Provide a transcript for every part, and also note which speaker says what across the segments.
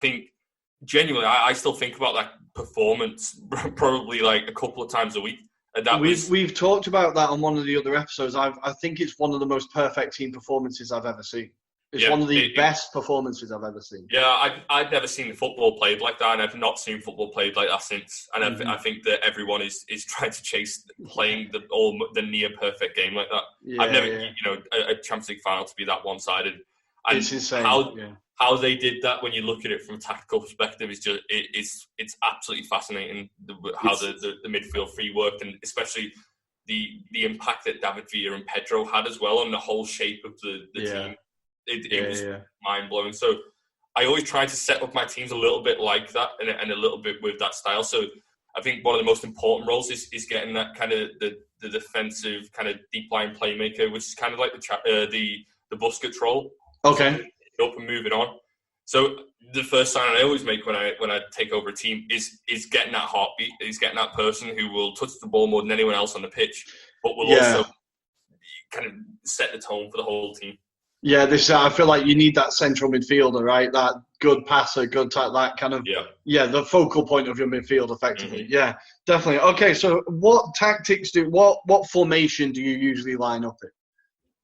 Speaker 1: think genuinely, I still think about that performance probably like a couple of times a week. And
Speaker 2: we've talked about that on one of the other episodes. I think it's one of the most perfect team performances I've ever seen. It's one of the best performances I've ever seen.
Speaker 1: Yeah, I've never seen football played like that, and I've not seen football played like that since. And I think that everyone is trying to chase playing the near perfect game like that.
Speaker 2: Yeah,
Speaker 1: I've never, a Champions League final to be that one-sided. And
Speaker 2: it's insane.
Speaker 1: How they did that when you look at it from a tactical perspective is just it's absolutely fascinating how the midfield three worked, and especially the impact that David Villa and Pedro had as well on the whole shape of the team. It was mind-blowing. So I always try to set up my teams a little bit like that and a little bit with that style. So I think one of the most important roles is getting that kind of the defensive kind of deep line playmaker, which is kind of like the Busquets role.
Speaker 2: Okay.
Speaker 1: Up and moving on. So the first sign I always make when I take over a team is getting that heartbeat. Is getting that person who will touch the ball more than anyone else on the pitch, but will also kind of set the tone for the whole team.
Speaker 2: Yeah, I feel like you need that central midfielder, right? That good passer, good type, that kind of the focal point of your midfield, effectively. Mm-hmm. Yeah, definitely. Okay, so what tactics what formation do you usually line up in?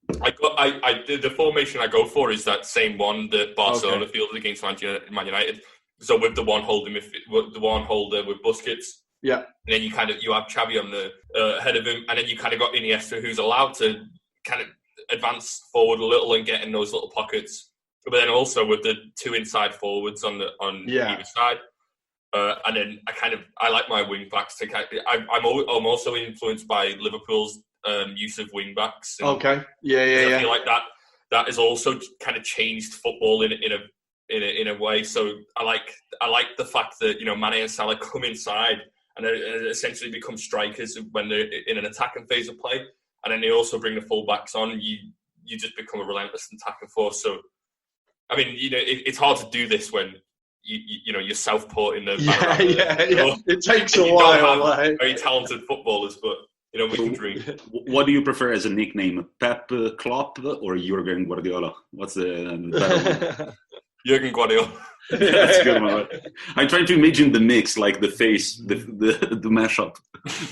Speaker 1: The formation I go for is that same one that Barcelona fielded against Man United. So with the one holder with Busquets.
Speaker 2: Yeah.
Speaker 1: And then you have Xavi on the head of him, and then you kind of got Iniesta, who's allowed to kind of advance forward a little and get in those little pockets. But then also with the two inside forwards on either side. And then I like my wing backs to I'm also influenced by Liverpool's use of wing backs.
Speaker 2: Okay. Yeah.
Speaker 1: I feel like that has also kind of changed football in a way. So I like the fact that Mane and Salah come inside and essentially become strikers when they're in an attacking phase of play, and then they also bring the full backs on. You just become a relentless attacking force. So I mean, it's hard to do this when you're Southport in the
Speaker 2: It takes a while.
Speaker 1: Don't have very talented footballers, but. We can dream.
Speaker 3: What do you prefer as a nickname? Pep Klopp or Jurgen Guardiola? What's the better one?
Speaker 1: Jurgen Guardiola.
Speaker 3: That's a good one. I'm trying to imagine the mix, like the face, the mashup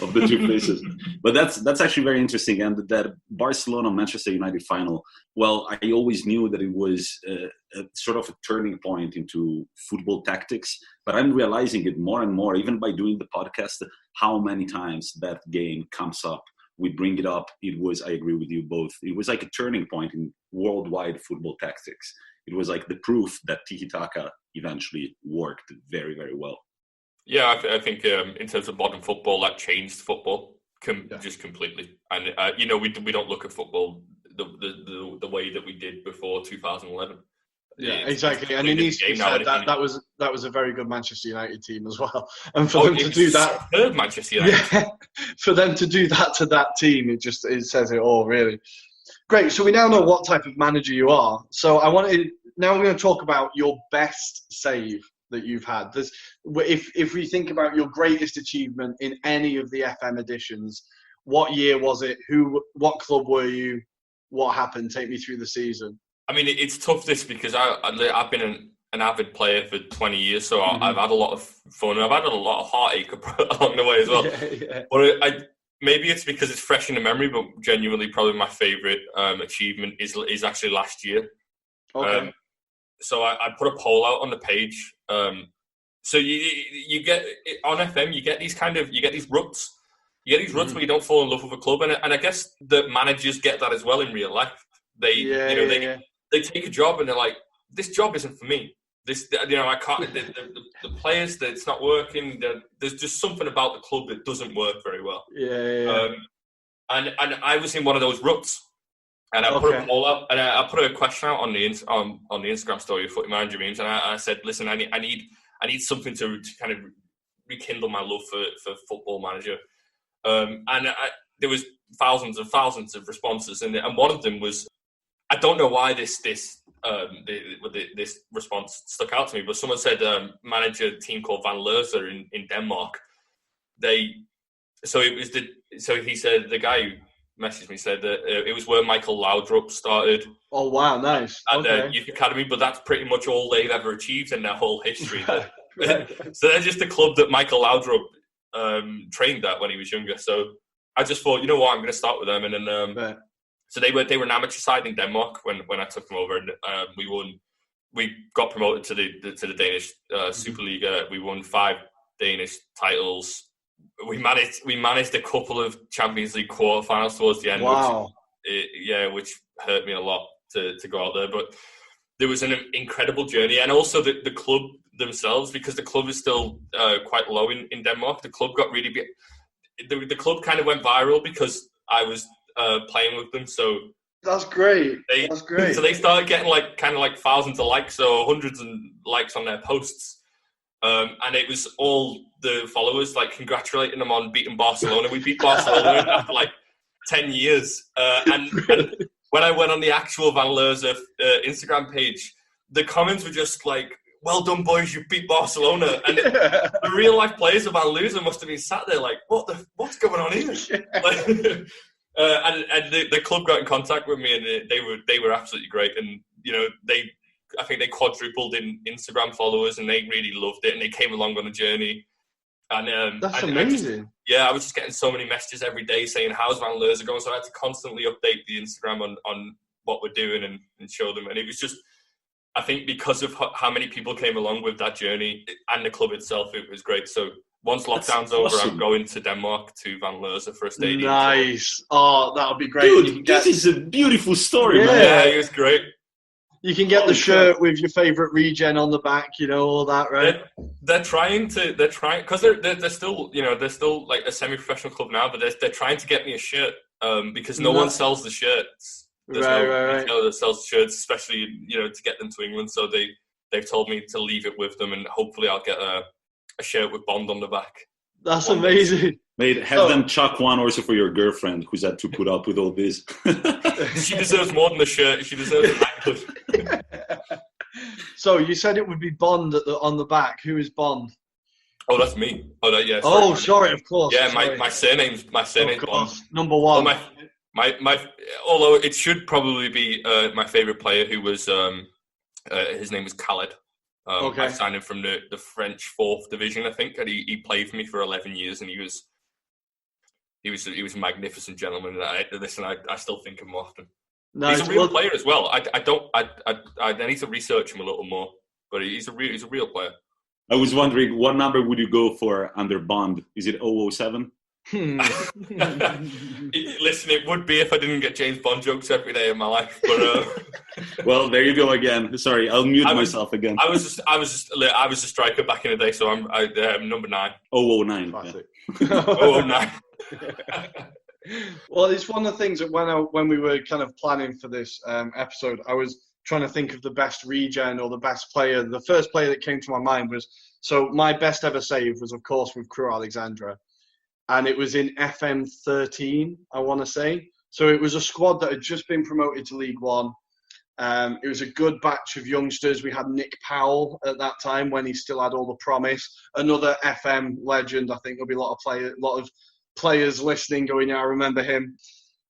Speaker 3: of the two faces. But that's actually very interesting. And that Barcelona-Manchester United final, well, I always knew that it was a sort of a turning point into football tactics. But I'm realizing it more and more, even by doing the podcast, how many times that game comes up. We bring it up. I agree with you both. It was like a turning point in worldwide football tactics. It was like the proof that tiki-taka eventually worked very, very well.
Speaker 1: Yeah, I think in terms of modern football, that changed football just completely. And we don't look at football the way that we did before 2011.
Speaker 2: Yeah, exactly. And it needs to be said that was a very good Manchester United team as well. And for them to do that,
Speaker 1: Manchester United.
Speaker 2: For them to do that to that team, it says it all, really. Great. So we now know what type of manager you are. So now we're going to talk about your best save that you've had. If we think about your greatest achievement in any of the FM editions, what year was it? What club were you? What happened? Take me through the season.
Speaker 1: I mean, it's tough because I've been an avid player for 20 years, so I've had a lot of fun. I've had a lot of heartache along the way as well.
Speaker 2: Yeah.
Speaker 1: But maybe it's because it's fresh in the memory, but genuinely probably my favourite achievement is actually last year.
Speaker 2: Okay.
Speaker 1: So I put a poll out on the page. So you get on FM, you get these ruts. You get these ruts where you don't fall in love with a club, and I guess the managers get that as well in real life. They take a job and they're like, this job isn't for me. I can't. The players, that it's not working. There's just something about the club that doesn't work very well. And I was in one of those ruts, and I put a poll out, and I put a question out on the Instagram story of Footy Manager Memes, and I said, listen, I need something to kind of rekindle my love for Football Manager. And there was thousands of responses, and one of them was, I don't know why this response stuck out to me, but someone said manage a team called Van Lerser in Denmark. He said the guy who messaged me, said that it was where Michael Laudrup started.
Speaker 2: Oh wow, nice.
Speaker 1: At the youth academy, but that's pretty much all they've ever achieved in their whole history. So they're just a club that Michael Laudrup trained at when he was younger. So I just thought, you know what, I'm going to start with them. And then so they were an amateur side in Denmark when I took them over, and we won. We got promoted to the Danish Superliga. We won 5 Danish titles. We managed a couple of Champions League quarterfinals towards the end.
Speaker 2: Wow.
Speaker 1: Which hurt me a lot to go out there. But there was an incredible journey, and also the club themselves, because the club is still quite low in Denmark. The club got really big. The club kind of went viral because I was playing with them. So
Speaker 2: that's great. That's great.
Speaker 1: So they started getting kind of thousands of likes or hundreds of likes on their posts. And it was all the followers congratulating them on beating Barcelona. We beat Barcelona after 10 years. And when I went on the actual Van Leeuwen Instagram page, the comments were just well done, boys, you beat Barcelona. And the real life players of Van Leeuwen must have been sat there what's going on here? And the club got in contact with me, and they were absolutely great. And I think they quadrupled in Instagram followers, and they really loved it, and they came along on the journey. And
Speaker 2: that's amazing.
Speaker 1: I was just getting so many messages every day saying, how's Van Leeuwen going? So I had to constantly update the Instagram on what we're doing and show them. And it was just, I think because of how many people came along with that journey and the club itself, it was great. So once lockdown's over, I'm going to Denmark to Van Leeuwen for a stadium.
Speaker 2: Nice. Oh, that would be great.
Speaker 3: Dude, this is a beautiful story, man.
Speaker 1: Yeah, it was great.
Speaker 2: You can get the shirt with your favourite regen on the back, all that, right?
Speaker 1: They're trying because they're still they're still a semi-professional club now, but they're trying to get me a shirt because no one sells the shirts. There's no retailer that sells the shirts, especially to get them to England. So they've told me to leave it with them, and hopefully I'll get a shirt with Bond on the back.
Speaker 2: That's amazing.
Speaker 3: Mate, have them chuck one also for your girlfriend who's had to put up with all this.
Speaker 1: She deserves more than the shirt. She deserves a necklace.
Speaker 2: So you said it would be Bond on the back. Who is Bond?
Speaker 1: Oh, that's me.
Speaker 2: Sorry, of course.
Speaker 1: Yeah, my surname's Bond.
Speaker 2: Number one.
Speaker 1: My although it should probably be my favourite player, who was his name was Khaled. I signed him from the French 4th division, I think, and he played for me for 11 years, and he was a magnificent gentleman. I still think of him often. Nice. He's a real player as well. I need to research him a little more, but he's a real player.
Speaker 3: I was wondering, what number would you go for under Bond? Is it 007?
Speaker 1: Listen, it would be if I didn't get James Bond jokes every day of my life. But
Speaker 3: well, there you go again. Sorry, I'll mute myself again.
Speaker 1: I was a striker back in the day, so I'm number 9.
Speaker 3: 009.
Speaker 2: Classic.
Speaker 3: Yeah.
Speaker 1: 009.
Speaker 2: Well, it's one of the things that when we were kind of planning for this episode, I was trying to think of the best regen or the best player. The first player that came to my mind was, so my best ever save was, of course, with Crew Alexandra. And it was in FM 13, I want to say. So it was a squad that had just been promoted to League One. It was a good batch of youngsters. We had Nick Powell at that time when he still had all the promise. Another FM legend. I think there'll be a lot of players listening going, yeah, I remember him.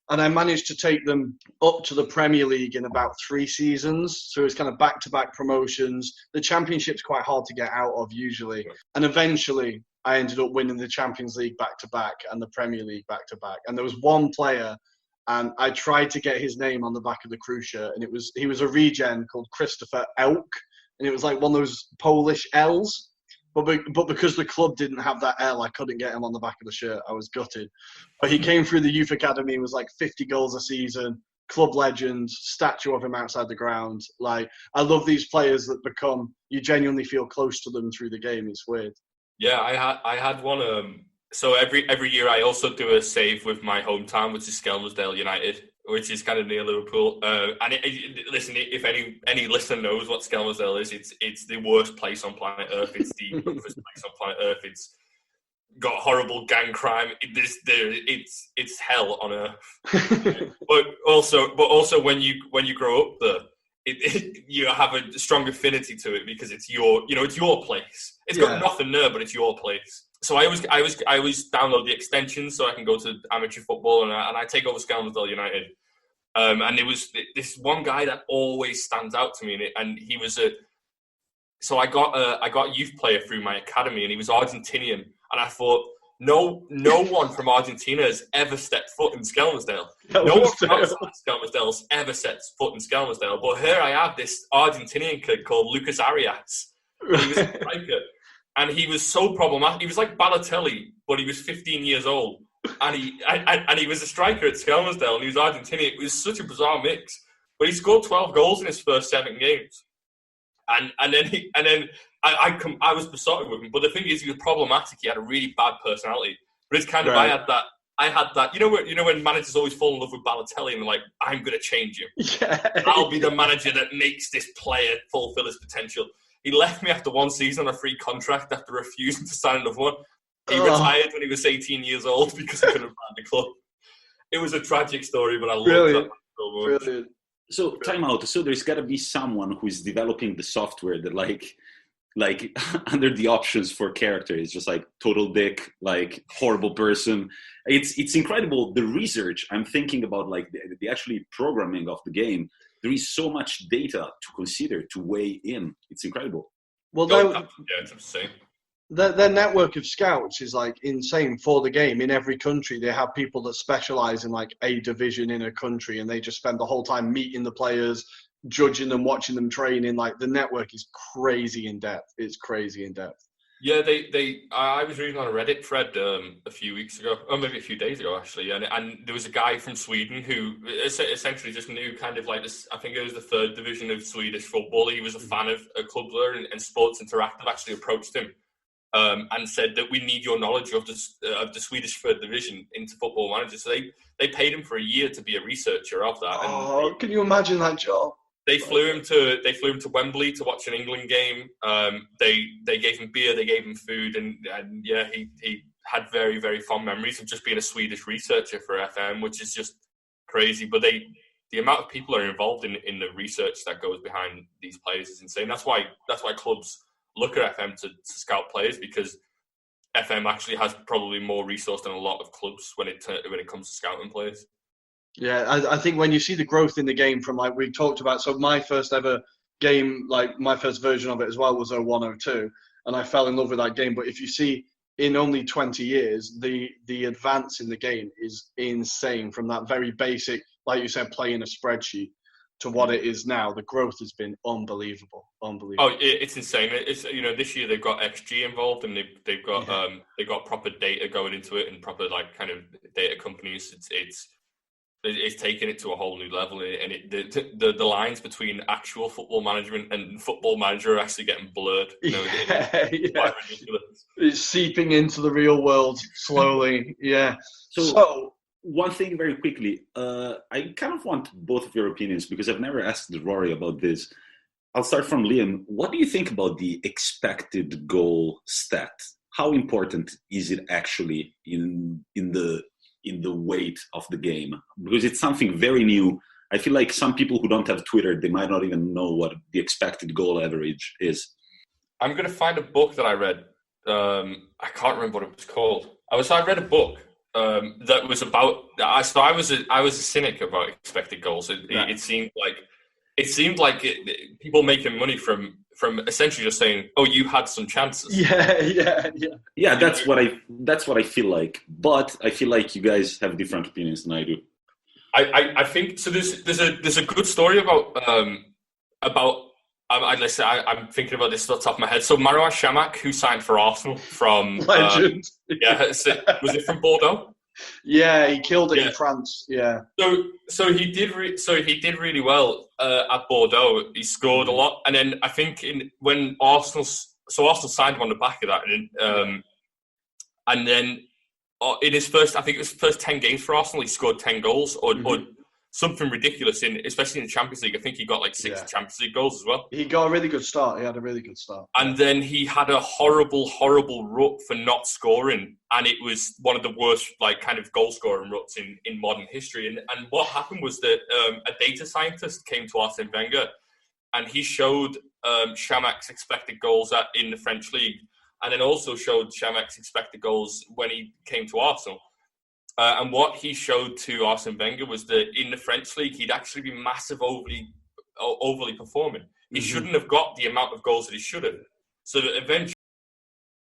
Speaker 2: And I managed to take them up to the Premier League in about 3 seasons. So it was kind of back-to-back promotions. The Championship's quite hard to get out of usually. And eventually I ended up winning the Champions League back-to-back and the Premier League back-to-back. And there was one player, and I tried to get his name on the back of the Crew shirt, and he was a regen called Christopher Elk, and it was like one of those Polish L's. But because the club didn't have that L, I couldn't get him on the back of the shirt. I was gutted. But he came through the youth academy, was like 50 goals a season, club legend, statue of him outside the ground. Like, I love these players that you genuinely feel close to them through the game. It's weird.
Speaker 1: Yeah, I had one. So every year I also do a save with my hometown, which is Skelmersdale United, which is kind of near Liverpool. And listen, if any listener knows what Skelmersdale is, it's the worst place on planet Earth. It's the roughest place on planet Earth. It's got horrible gang crime. It's hell on Earth. but also when you grow up there, you have a strong affinity to it because it's your place. It's got nothing there, but it's your place. so I always download the extensions so I can go to amateur football, and I take over Skelmersdale United. And it was this one guy that always stands out to me, and he was so I got a youth player through my academy, and he was Argentinian, and I thought, no one from Argentina has ever stepped foot in Skelmersdale. No one from outside Skelmersdale has ever set foot in Skelmersdale. But here I have this Argentinian kid called Lucas Arias. And he was a striker, and he was so problematic. He was like Balotelli, but he was 15 years old. And he was a striker at Skelmersdale, and he was Argentinian. It was such a bizarre mix, but he scored 12 goals in his first 7 games, and then I was besotted with him. But the thing is, he was problematic. He had a really bad personality. But it's kind of I had that. You know when managers always fall in love with Balotelli and they're like, I'm going to change him. Yeah. I'll be the manager that makes this player fulfill his potential. He left me after 1 season on a free contract after refusing to sign another one. He retired when he was 18 years old because he couldn't find the club. It was a tragic story, but I loved that so much.
Speaker 2: Brilliant.
Speaker 3: So, time out. So there's got to be someone who is developing the software that, like under the options for character, is just like total dick, like horrible person. It's incredible. The research, I'm thinking about, like the actually programming of the game. There is so much data to consider, to weigh in. It's incredible.
Speaker 2: Well,
Speaker 1: it's insane.
Speaker 2: Their network of scouts is like insane for the game. In every country, they have people that specialize in like a division in a country, and they just spend the whole time meeting the players, judging them, watching them training. Like the network is crazy in depth. It's crazy in depth.
Speaker 1: Yeah, I was reading on a Reddit thread a few weeks ago, or maybe a few days ago actually, and there was a guy from Sweden who essentially just knew kind of like this. I think it was the 3rd division of Swedish football. He was a fan of a club there, and Sports Interactive actually approached him. And said that we need your knowledge of the Swedish 3rd division into Football Manager. So they paid him for a year to be a researcher of that.
Speaker 2: And can you imagine that job?
Speaker 1: They flew him to Wembley to watch an England game. They gave him beer, they gave him food, and yeah, he had very, very fond memories of just being a Swedish researcher for FM, which is just crazy. But the amount of people are involved in the research that goes behind these players is insane. That's why clubs look at FM to scout players, because FM actually has probably more resource than a lot of clubs when it comes to scouting players.
Speaker 2: Yeah, I think when you see the growth in the game from, like we talked about, so my first ever game, like my first version of it as well was 01-02, and I fell in love with that game. But if you see in only 20 years, the advance in the game is insane from that very basic, like you said, playing a spreadsheet, to what it is now. The growth has been unbelievable.
Speaker 1: Oh, it's insane. It's this year they've got XG involved, and they've got proper data going into it, and proper like kind of data companies. It's taken it to a whole new level, and the lines between actual football management and Football Manager are actually getting blurred. It's quite ridiculous.
Speaker 2: It's seeping into the real world slowly. Yeah.
Speaker 3: So one thing very quickly, I kind of want both of your opinions, because I've never asked Rory about this. I'll start from Liam. What do you think about the expected goal stat? How important is it actually in the weight of the game? Because it's something very new. I feel like some people who don't have Twitter, they might not even know what the expected goal average is.
Speaker 1: I'm going to find a book that I read. I can't remember what it was called. I read a book that was about. So I was a cynic about expected goals. It seemed like people making money from essentially just saying, "Oh, you had some chances."
Speaker 3: Yeah. That's what I feel like. But I feel like you guys have different opinions than I do.
Speaker 1: I think so. There's a good story about. I'm thinking about this off the top of my head. So Marouane Chamakh, who signed for Arsenal from
Speaker 2: Legend.
Speaker 1: was it from Bordeaux?
Speaker 2: Yeah, he killed it in France. Yeah.
Speaker 1: So he did really well at Bordeaux. He scored a lot, and then I think when Arsenal signed him on the back of that, and then in his first 10 games for Arsenal, he scored 10 goals or something ridiculous, especially in the Champions League. I think he got like 6 Champions League goals as well.
Speaker 2: He got a really good start. He had a really good start.
Speaker 1: And then he had a horrible, horrible rut for not scoring. And it was one of the worst like kind of goal scoring ruts in modern history. And what happened was that a data scientist came to Arsene Wenger, and he showed Chamakh's expected goals in the French league. and then also showed Chamek's expected goals when he came to Arsenal. And what he showed to Arsene Wenger was that in the French league, he'd actually be overly performing. He shouldn't have got the amount of goals that he should have. So that eventually